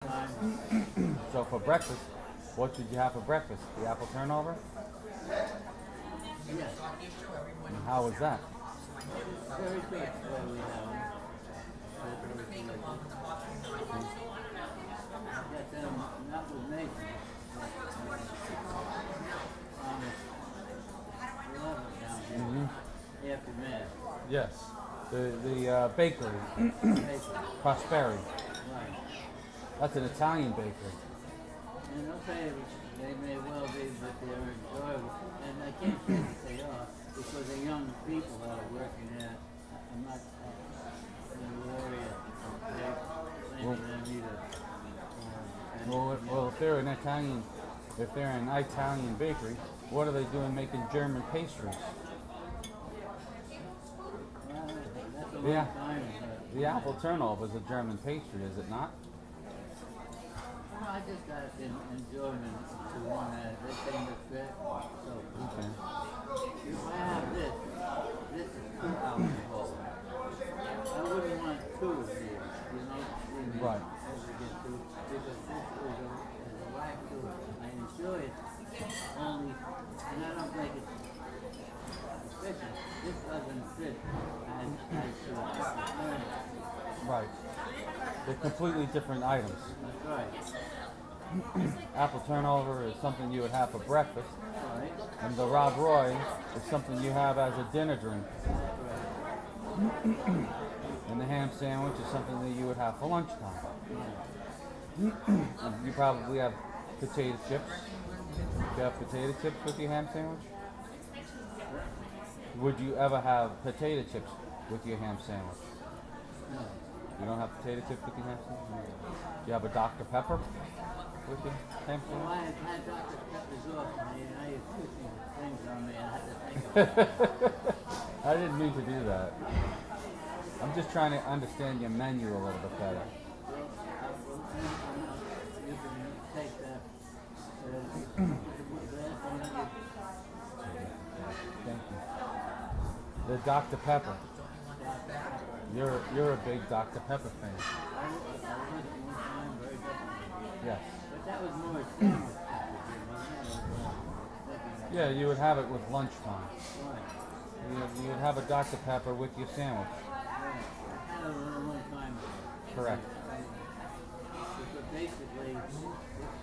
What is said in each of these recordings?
lunchtime. So for breakfast, what did you have for breakfast? The apple turnover? Yes, And how was that? very good where we have them. Very delicious. Got them, not with Mason, but on the 11th down here, after Mass. Yes. The bakery, Mason, Prosperi. right. That's an Italian bakery. And okay, they may well be, but they're enjoyable. And I can't say that they are, because they're young people that are working there. I'm not in the area of blaming them either. Well, if they're an Italian bakery, what are they doing making German pastries? That's a long Yeah. time. The apple turnover is a German pastry, is it not? I just got enjoyment to one that this thing looks good. So Okay. if I have this is two alcohol. I wouldn't want two of these, you know, Right. as we get to, because this is a lack to it. I enjoy it only, and I don't think it's efficient. This doesn't fit as to learn. Right. They're completely different items. That's right. Apple turnover is something you would have for breakfast, All right. and the Rob Roy is something you have as a dinner drink. And the ham sandwich is something that you would have for lunchtime. And you probably have potato chips. Do you have potato chips with your ham sandwich? Would you ever have potato chips with your ham sandwich? No. You don't have potato chips with your ham sandwich? Do you have a Dr. Pepper with your ham Well, sandwich? I had Dr. Pepper's off me, and I was pushing things on me, and I had to think about it. I didn't mean to do that. I'm just trying to understand your menu a little bit better. Well, you can take that. Thank you. The Dr. Pepper. You're a big Dr. Pepper fan. I was at one time very definitely. Yes. But that was more sandwich packages, wasn't it? Yeah, you would have it with lunchtime. Right. You would have a Dr. Pepper with your sandwich. I had it a long time ago. Correct. Because basically, it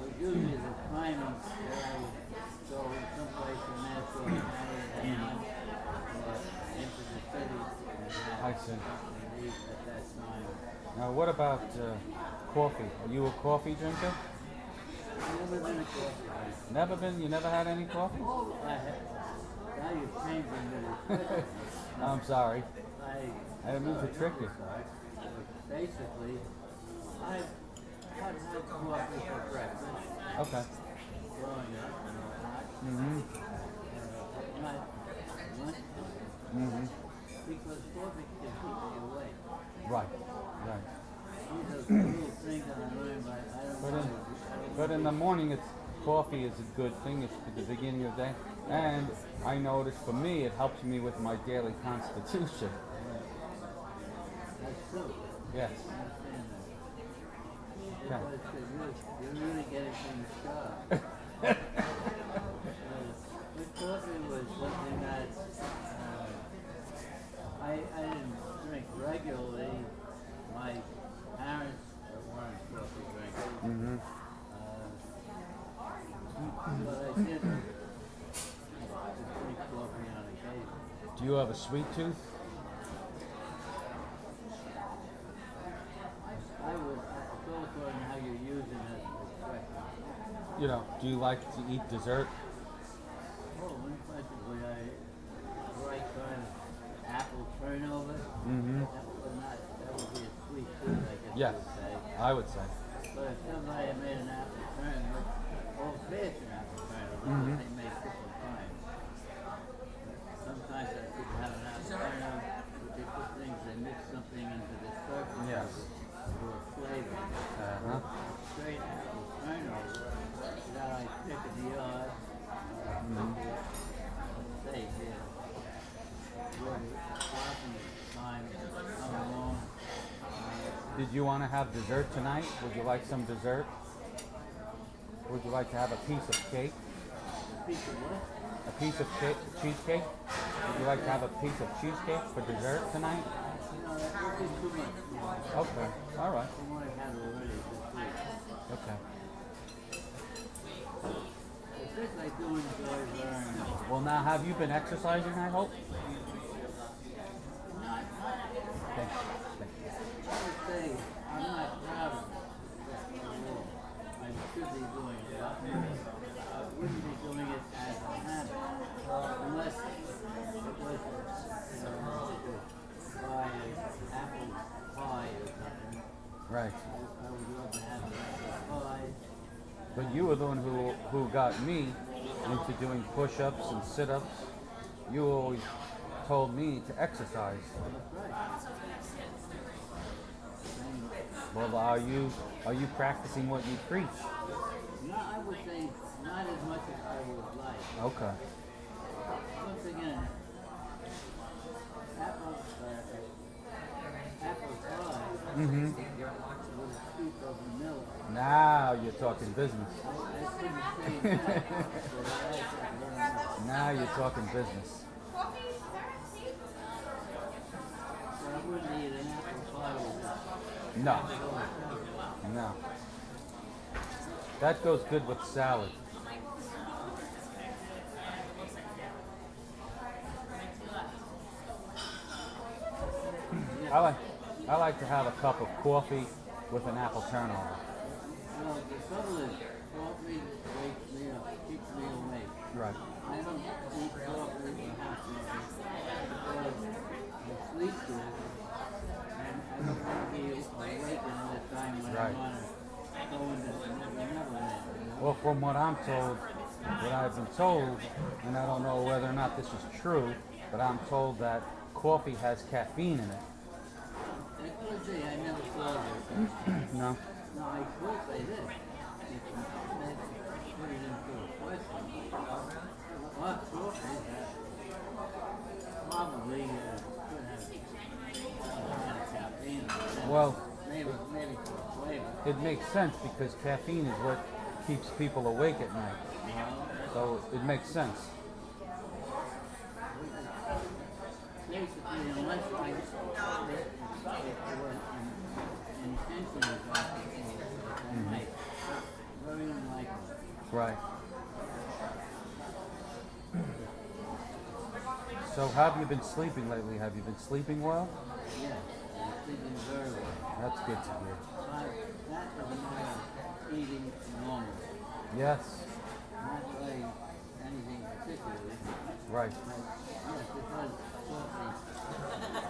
was usually the timing that I would go someplace in Nashville and lunch, or into the city and have I see. something to eat at that time. Now, what about coffee? Are you a coffee drinker? I've never been a coffee drinker. Never been? You never had any coffee? I have. Now you're changing the I'm sorry. I I didn't mean to trick you. basically, I've had coffee for breakfast Okay. growing up and whatnot. Mm-hmm. Not lunch, Mm-hmm. because coffee can keep me awake. Right. Right. These are little things that I learned, but I don't But know. but in the morning, coffee is a good thing. It's at the beginning of the day, and I notice for me, it helps me with my daily constitution. That's true. Yes. I understand that. Okay. You're really getting things sharp. But coffee was something that I didn't drink regularly. My parents weren't coffee drinkers. Mm-hmm. But I did drink coffee on occasion. Do you have a sweet tooth? I would go according to how you're using it correctly. You know, do you like to eat dessert? Oh, unquestionably, I like kind of apple turnover. Mm-hmm. That would be a sweet tooth, I guess Yes, you would say. I would say. But if somebody had made an apple turnover, old-fashioned apple turnover, Mhm. they make different kinds. Sometimes I could have an apple turnover, but they put things, they mix something into the surface Yes. for a flavor. Uh-huh. Straight apple turnover that I pick in the yard, steak here. When time come along, Did you want to have dessert tonight? Would you like some dessert? Would you like to have a piece of cake? Piece of what? A piece of cake, cheesecake? Would you like to have a piece of cheesecake for dessert tonight? No, that would be too much. Okay, all right. I want to have it already this week. Okay. It's just I do enjoy learning. Well, now have you been exercising? I hope. Not, Okay. Thank you. I would say I'm not proud of it at all. I should be doing it. I wouldn't be doing it as a habit unless it was buy apple pie or something. Right. I would love to have an apple pie. But you were the one who got me into doing push-ups and sit-ups. You always told me to exercise. That's right. And, Well, are you practicing what you preach? no, I would say not as much as I would like. Okay. Once again, apple pie Mm-hmm. with a scoop of milk. Now you're talking business. I couldn't say that, but I like it very much. Now you're talking business. So I wouldn't eat an apple pie with No, it. no. That goes good with salad. I like to have a cup of coffee with an apple turnover. Well, the trouble is, coffee wakes me up, keeps me awake. Right. I don't eat coffee or hot coffee because I sleep good, and I don't want to be awakened at a time when Right. I want to go into never land. Well, from what I'm told, what I've been told, and I don't know whether or not this is true, but I'm told that coffee has caffeine in it. That could be, I never saw that. No. No, I will say this. If you put it into a question, hot coffee probably could have caffeine in it. Well, Maybe for flavor. it makes sense because caffeine is what keeps people awake at night. So it makes sense. Basically, unless I it was intentionally at night, very unlikely. Right. So have you been sleeping lately? Have you been sleeping well? Yes, I'm sleeping very well. That's good to hear. But that doesn't matter eating normal. Yes. Not by anything particularly. Right. But yes, because coffee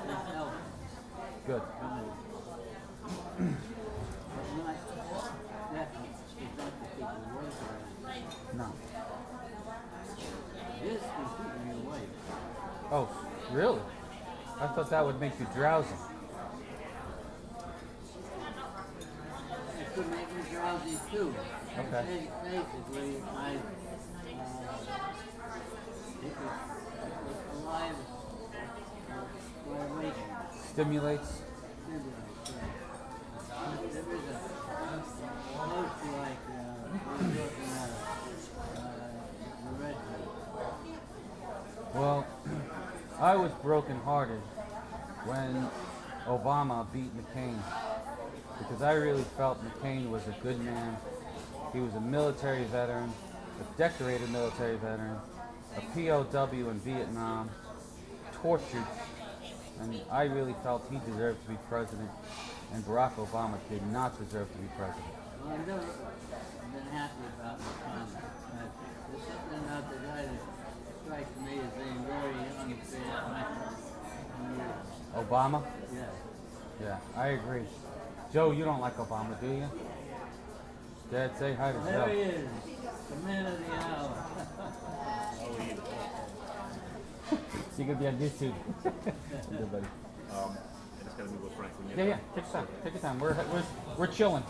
is healthy. Good. But not definitely. It's not to keep you awake or anything. No. This can keep me awake. Oh, really? I thought that would make you drowsy. It could make me drowsy too. Okay. Basically, it was alive or awakened. Stimulates. There is a close to like we're looking at the red meat. Well, I was brokenhearted when Obama beat McCain because I really felt McCain was a good man. He was a military veteran, a decorated military veteran, a POW in Vietnam, tortured, and I really felt he deserved to be president, and Barack Obama did not deserve to be president. Well, I've never been happy about McConnell. There's something about the guy that strikes me as being very unfair. Obama? Yes. Yeah, I agree. Joe, you don't like Obama, do you? Dad, say hi to There he Joe. is, the man of the hour. You could be on YouTube. Good, buddy. I just gotta move with Frank. Yeah, yeah. Take your time. Take your time. We're chilling.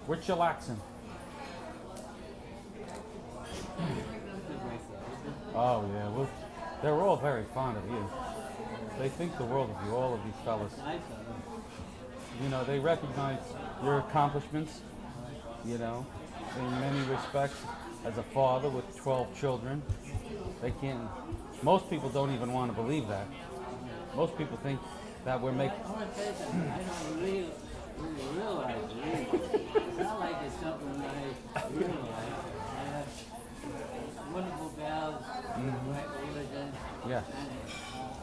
We're chillaxing. Oh yeah. Well, they're all very fond of you. They think the world of you, all of these fellas. Nice of him. You know, they recognize your accomplishments, you know, in many respects. As a father with 12 children, they can't, most people don't even want to believe that. Most people think that we're making, I want to say something. I don't really realize it either. It's not like it's something I realize. I have wonderful gals, right religion, yes, and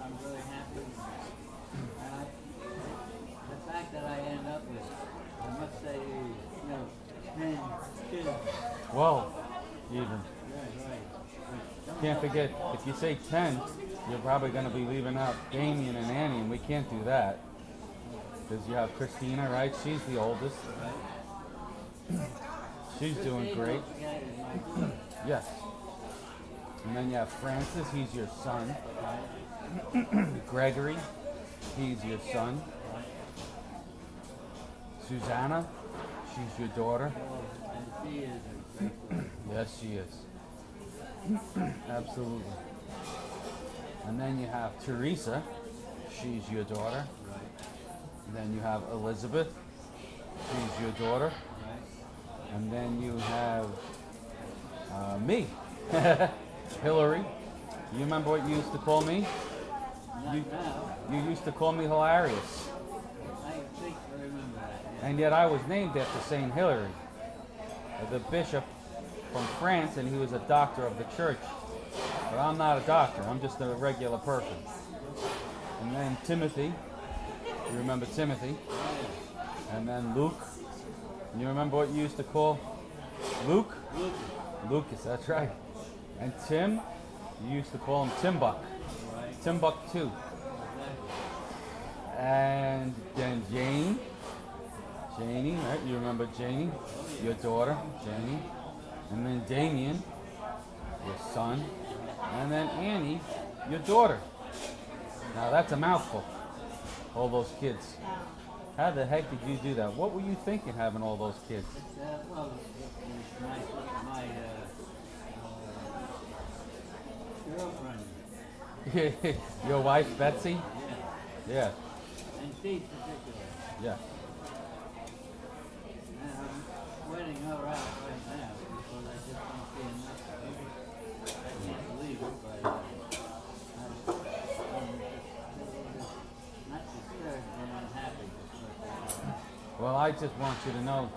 I'm really happy. And the fact that I end up with, I must say, 10 kids. well, even. Right, right. Can't forget, if you say 10, you're probably going to be leaving out Damien and Annie, and we can't do that. Because you have Christina, right? She's the oldest. She's doing great. Yes. And then you have Francis, he's your son. Gregory, he's your son. Susanna, she's your daughter. And she is a great. Yes, she is. Absolutely. And then you have Teresa, she's your daughter. Right, And then you have Elizabeth, she's your daughter. right. And then you have me, Hillary. You remember what you used to call me? Not You- now. You used to call me hilarious. I think I remember that. Yeah. And yet I was named after Saint Hilary, the bishop from France, and he was a doctor of the church. But I'm not a doctor, I'm just a regular person. And then Timothy, you remember Timothy? And then Luke, and you remember what you used to call Luke? Lucas. Lucas, that's right. And Tim, you used to call him Timbuk. Right. Timbuktu. And then Janie, right? You remember Janie, your daughter, Janie. And then Damien, your son. And then Annie, your daughter. Now that's a mouthful. All those kids. How the heck did you do that? What were you thinking having all those kids? Well, it's my girlfriend. Your wife, Betsy? Yeah. Yeah, And she particularly. yeah. And I'm waiting her out right now because I just don't see enough. I can't believe it, but I'm not disturbed, but unhappy. Well, I just want you to know,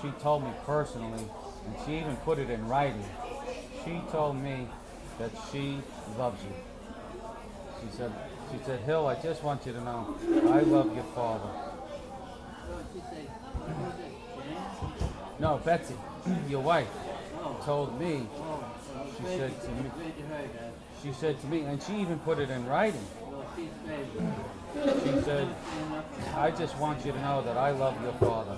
she told me personally, and she even put it in writing. She told me that she loves you. She said, Hill, I just want you to know, I love your father. So she said, what was it, Jan? No, Betsy, your wife, Oh, told me, oh, She great said to me- Great to hear that. she said to me, and she even put it in writing. Well, she's crazy. She said, I just want you to know that I love your father.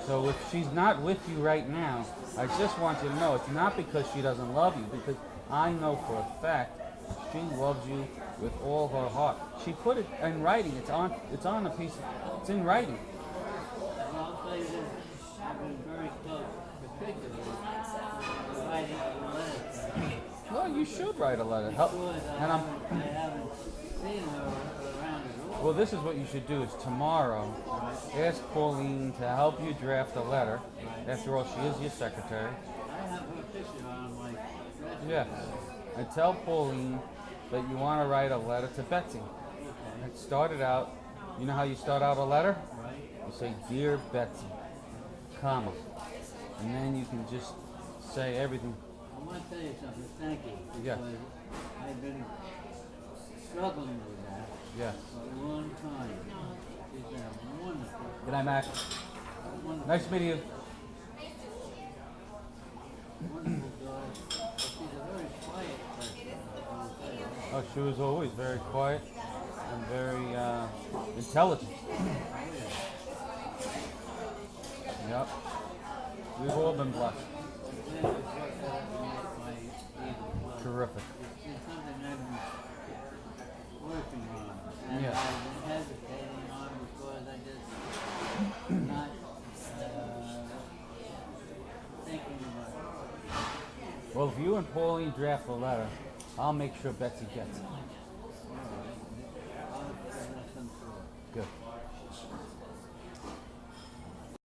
So if she's not with you right now, I just want you to know it's not because she doesn't love you, because I know for a fact she loves you with all her heart. She put it in writing. It's on a piece. It's in writing. Well, I'll tell you this, I've been very close, particularly to writing a letter. Well, you should write a letter. Help. Because And I haven't seen her around at all. well, this is what you should do: is tomorrow ask Pauline to help you draft a letter. After all, she is your secretary. I have her picture on my dress. Yes. And tell Pauline that you want to write a letter to Betsy. Okay, And start it out. You know how you start out a letter? right? You say, Dear Betsy, comma. And then you can just say everything. I want to tell you something, thank you. Yes. Because I've been struggling with that Yes. for a long time. She's been a wonderful, Good night, Mac. wonderful, Nice meeting you. wonderful daughter. But she's a very quiet person, I will tell you that. Oh, she was always very quiet and very intelligent. Yep. We've all been blessed. Then it's worked out to make my even. Terrific. It's something I've been working on. And Yeah. I've been hesitating on because I just not thinking about it. Well, if you and Pauline draft the letter, I'll make sure Betsy gets it.